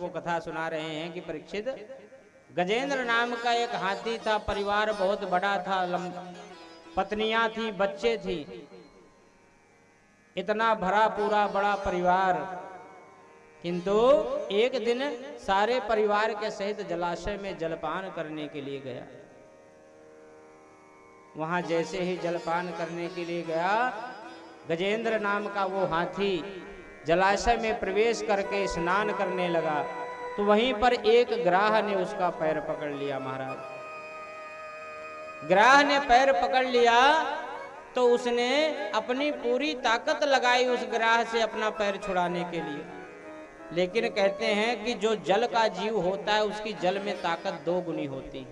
को कथा सुना रहे हैं कि परीक्षित, गजेंद्र नाम का एक हाथी था, परिवार बहुत बड़ा था, पत्नियां थी, बच्चे थी, इतना भरा पूरा बड़ा परिवार। किंतु एक दिन सारे परिवार के सहित जलाशय में जलपान करने के लिए गया। वहां जैसे ही जलपान करने के लिए गया, गजेंद्र नाम का वो हाथी जलाशय में प्रवेश करके स्नान करने लगा, तो वहीं पर एक ग्राह ने उसका पैर पकड़ लिया। महाराज, ग्राह ने पैर पकड़ लिया तो उसने अपनी पूरी ताकत लगाई उस ग्राह से अपना पैर छुड़ाने के लिए। लेकिन कहते हैं कि जो जल का जीव होता है उसकी जल में ताकत 2 गुनी होती है।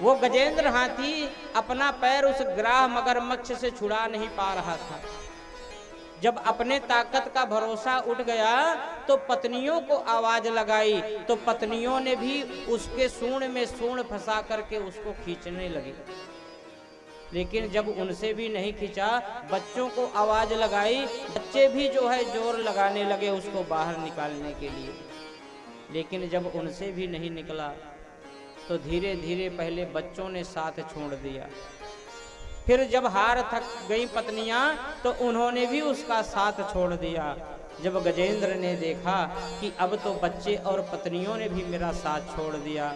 वो गजेंद्र हाथी अपना पैर उस ग्राह मगरमच्छ से छुड़ा नहीं पा रहा था। जब अपने ताकत का भरोसा उठ गया तो पत्नियों को आवाज लगाई, तो पत्नियों ने भी उसके सूंड में सूंड फंसा करके उसको खींचने लगी। लेकिन जब उनसे भी नहीं खींचा, बच्चों को आवाज लगाई, बच्चे भी जो है जोर लगाने लगे उसको बाहर निकालने के लिए। लेकिन जब उनसे भी नहीं निकला तो धीरे धीरे पहले बच्चों ने साथ छोड़ दिया। फिर जब हार थक गई पत्नियां तो उन्होंने भी उसका साथ छोड़ दिया। जब गजेंद्र ने देखा कि अब तो बच्चे और पत्नियों ने भी मेरा साथ छोड़ दिया,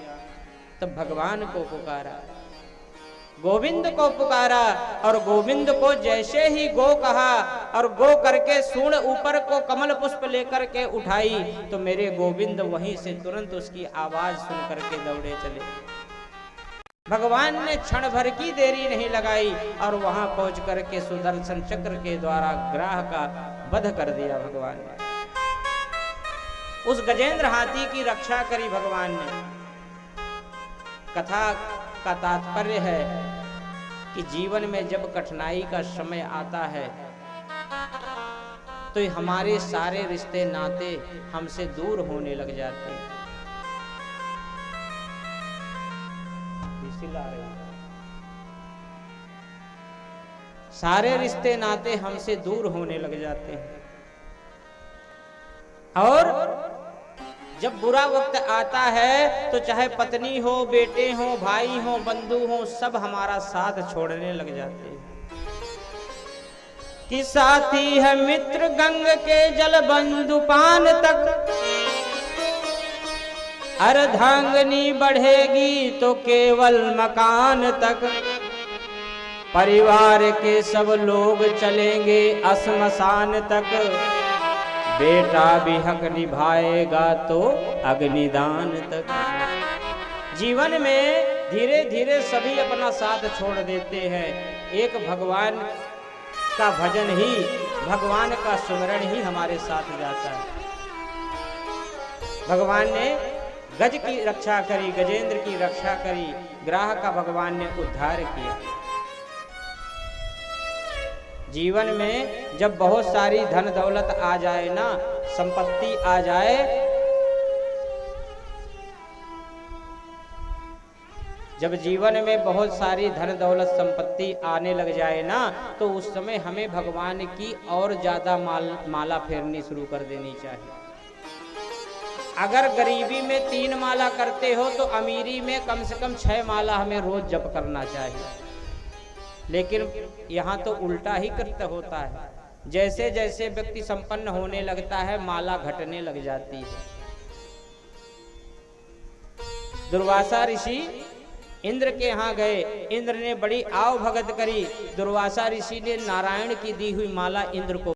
तब भगवान को पुकारा, गोविंद को पुकारा, और गोविंद को जैसे ही गो कहा और गो करके सूंड ऊपर को कमल पुष्प लेकर के उठाई, तो मेरे गोविंद वहीं से तुरंत उसकी आवाज सुन करके दौड़े चले। भगवान ने क्षण भर की देरी नहीं लगाई और वहां पहुंच करके सुदर्शन चक्र के द्वारा ग्राह का वध कर दिया। भगवान ने उस गजेंद्र हाथी की रक्षा करी। भगवान ने, कथा का तात्पर्य है कि जीवन में जब कठिनाई का समय आता है तो हमारे सारे रिश्ते नाते हमसे दूर होने लग जाते हैं। सारे रिश्ते नाते हमसे दूर होने लग जाते हैं, और जब बुरा वक्त आता है तो चाहे पत्नी हो, बेटे हो, भाई हो, बंधु हो, सब हमारा साथ छोड़ने लग जाते हैं। कि साथी है मित्र गंग के जल, बंधु पान तक, अर्धांगनी बढ़ेगी तो केवल मकान तक, परिवार के सब लोग चलेंगे श्मशान तक, बेटा भी हक निभाएगा तो अग्निदान तक। जीवन में धीरे धीरे सभी अपना साथ छोड़ देते हैं। एक भगवान का भजन ही, भगवान का सुमिरन ही हमारे साथ जाता है। भगवान ने गज की रक्षा करी, गजेंद्र की रक्षा करी, ग्राह का भगवान ने उद्धार किया। जीवन में जब बहुत सारी धन दौलत आ जाए ना, संपत्ति आ जाए, जब जीवन में बहुत सारी धन दौलत संपत्ति आने लग जाए ना, तो उस समय हमें भगवान की और ज्यादा माला फेरनी शुरू कर देनी चाहिए। अगर गरीबी में 3 माला करते हो तो अमीरी में कम से कम 6 माला हमें रोज जप करना चाहिए। लेकिन यहाँ तो उल्टा ही कृत्य होता है। जैसे जैसे व्यक्ति संपन्न होने लगता है, माला घटने लग जाती है। दुर्वासा ऋषि इंद्र के यहाँ गए, इंद्र ने बड़ी आव भगत करी। दुर्वासा ऋषि ने नारायण की दी हुई माला इंद्र को